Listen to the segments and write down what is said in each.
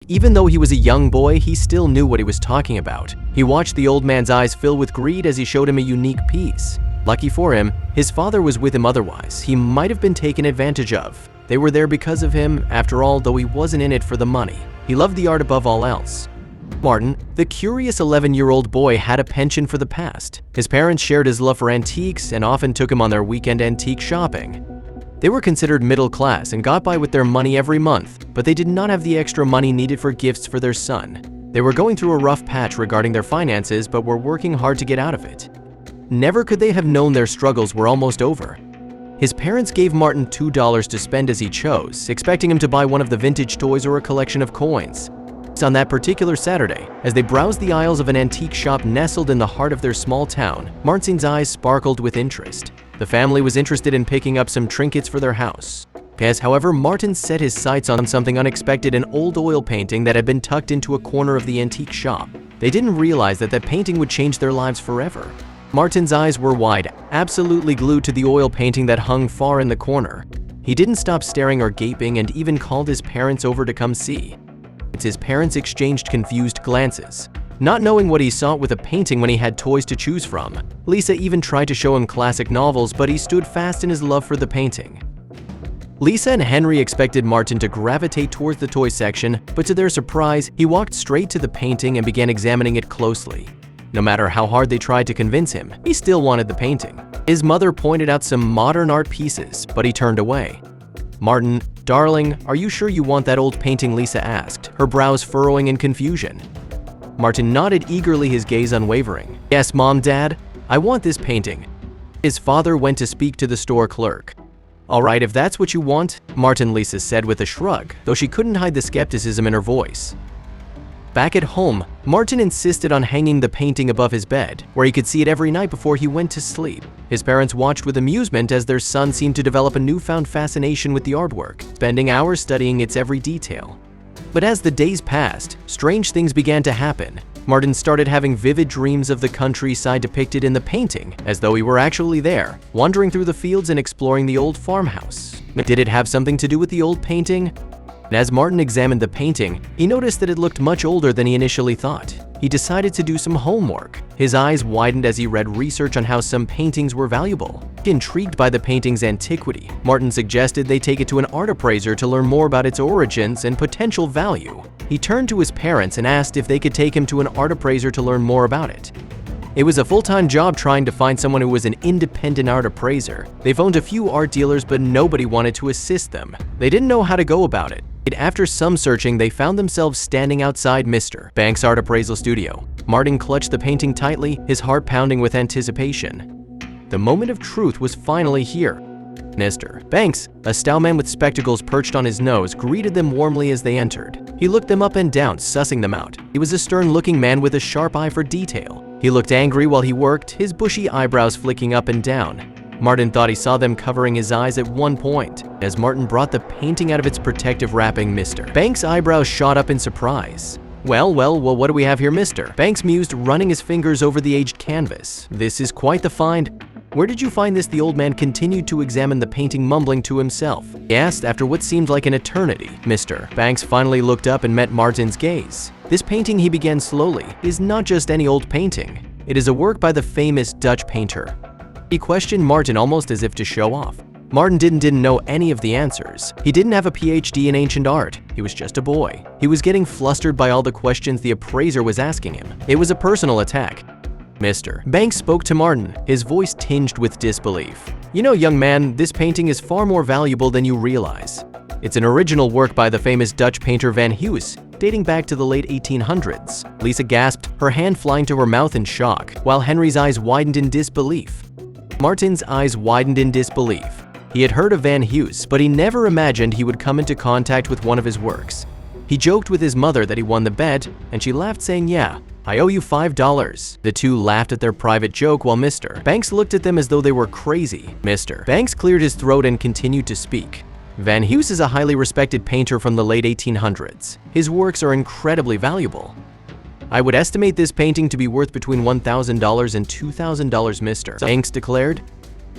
Even though he was a young boy, he still knew what he was talking about. He watched the old man's eyes fill with greed as he showed him a unique piece. Lucky for him, his father was with him, otherwise he might have been taken advantage of. They were there because of him, after all, though he wasn't in it for the money. He loved the art above all else. Martin, the curious 11-year-old boy, had a penchant for the past. His parents shared his love for antiques and often took him on their weekend antique shopping. They were considered middle class and got by with their money every month, but they did not have the extra money needed for gifts for their son. They were going through a rough patch regarding their finances, but were working hard to get out of it. Never could they have known their struggles were almost over. His parents gave Martin $2 to spend as he chose, expecting him to buy one of the vintage toys or a collection of coins. On that particular Saturday, as they browsed the aisles of an antique shop nestled in the heart of their small town, Martin's eyes sparkled with interest. The family was interested in picking up some trinkets for their house. However, Martin set his sights on something unexpected, an old oil painting that had been tucked into a corner of the antique shop. They didn't realize that that painting would change their lives forever. Martin's eyes were wide, absolutely glued to the oil painting that hung far in the corner. He didn't stop staring or gaping and even called his parents over to come see. His parents exchanged confused glances, not knowing what he sought with a painting when he had toys to choose from. Lisa even tried to show him classic novels, but he stood fast in his love for the painting. Lisa and Henry expected Martin to gravitate towards the toy section, but to their surprise, he walked straight to the painting and began examining it closely. No matter how hard they tried to convince him, he still wanted the painting. His mother pointed out some modern art pieces, but he turned away. "Martin, darling, are you sure you want that old painting?" Lisa asked, her brows furrowing in confusion. Martin nodded eagerly, his gaze unwavering. "Yes, Mom, Dad, I want this painting." His father went to speak to the store clerk. "All right, if that's what you want," Martin, Lisa said with a shrug, though she couldn't hide the skepticism in her voice. Back at home, Martin insisted on hanging the painting above his bed, where he could see it every night before he went to sleep. His parents watched with amusement as their son seemed to develop a newfound fascination with the artwork, spending hours studying its every detail. But as the days passed, strange things began to happen. Martin started having vivid dreams of the countryside depicted in the painting, as though he were actually there, wandering through the fields and exploring the old farmhouse. Did it have something to do with the old painting? As Martin examined the painting, he noticed that it looked much older than he initially thought. He decided to do some homework. His eyes widened as he read research on how some paintings were valuable. Intrigued by the painting's antiquity, Martin suggested they take it to an art appraiser to learn more about its origins and potential value. He turned to his parents and asked if they could take him to an art appraiser to learn more about it. It was a full-time job trying to find someone who was an independent art appraiser. They phoned a few art dealers, but nobody wanted to assist them. They didn't know how to go about it. After some searching, they found themselves standing outside Mr. Banks' art appraisal studio. Martin clutched the painting tightly, his heart pounding with anticipation. The moment of truth was finally here. Mr. Banks, a stout man with spectacles perched on his nose, greeted them warmly as they entered. He looked them up and down, sussing them out. He was a stern-looking man with a sharp eye for detail. He looked angry while he worked, his bushy eyebrows flicking up and down. Martin thought he saw them covering his eyes at one point. As Martin brought the painting out of its protective wrapping, Mr. Banks' eyebrows shot up in surprise. Well, what do we have here, Mr. Banks mused, running his fingers over the aged canvas. "This is quite the find. Where did you find this?" The old man continued to examine the painting, mumbling to himself. He asked after what seemed like an eternity. Mr. Banks finally looked up and met Martin's gaze. "This painting," he began slowly, "is not just any old painting. It is a work by the famous Dutch painter." He questioned Martin almost as if to show off. Martin didn't know any of the answers. He didn't have a PhD in ancient art. He was just a boy. He was getting flustered by all the questions the appraiser was asking him. It was a personal attack. Mr. Banks spoke to Martin, his voice tinged with disbelief. "You know, young man, this painting is far more valuable than you realize. It's an original work by the famous Dutch painter Van Hees, dating back to the late 1800s. Lisa gasped, her hand flying to her mouth in shock, while Henry's eyes widened in disbelief. Martin's eyes widened in disbelief. He had heard of Van Hees, but he never imagined he would come into contact with one of his works. He joked with his mother that he won the bet, and she laughed, saying, "Yeah, I owe you $5. The two laughed at their private joke while Mr. Banks looked at them as though they were crazy. Mr. Banks cleared his throat and continued to speak. Van Hees is a highly respected painter from the late 1800s. His works are incredibly valuable. I would estimate this painting to be worth between $1,000 and $2,000, Mr. Banks declared.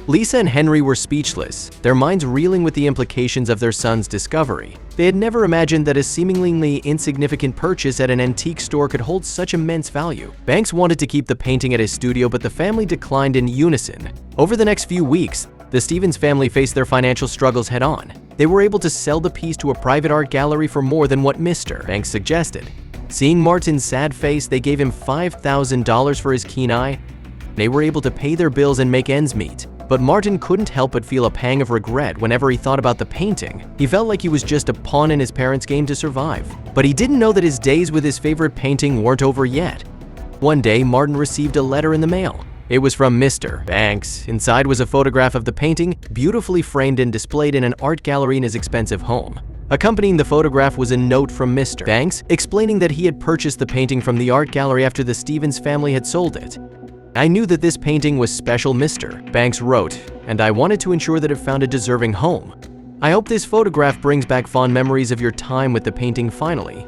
Lisa and Henry were speechless, their minds reeling with the implications of their son's discovery. They had never imagined that a seemingly insignificant purchase at an antique store could hold such immense value. Banks wanted to keep the painting at his studio, but the family declined in unison. Over the next few weeks, the Stevens family faced their financial struggles head-on. They were able to sell the piece to a private art gallery for more than what Mr. Banks suggested. Seeing Martin's sad face, they gave him $5,000 for his keen eye. They were able to pay their bills and make ends meet. But Martin couldn't help but feel a pang of regret whenever he thought about the painting. He felt like he was just a pawn in his parents' game to survive. But he didn't know that his days with his favorite painting weren't over yet. One day, Martin received a letter in the mail. It was from Mr. Banks. Inside was a photograph of the painting, beautifully framed and displayed in an art gallery in his expensive home. Accompanying the photograph was a note from Mr. Banks explaining that he had purchased the painting from the art gallery after the Stevens family had sold it. "I knew that this painting was special, Mr. Banks wrote, and I wanted to ensure that it found a deserving home. I hope this photograph brings back fond memories of your time with the painting finally.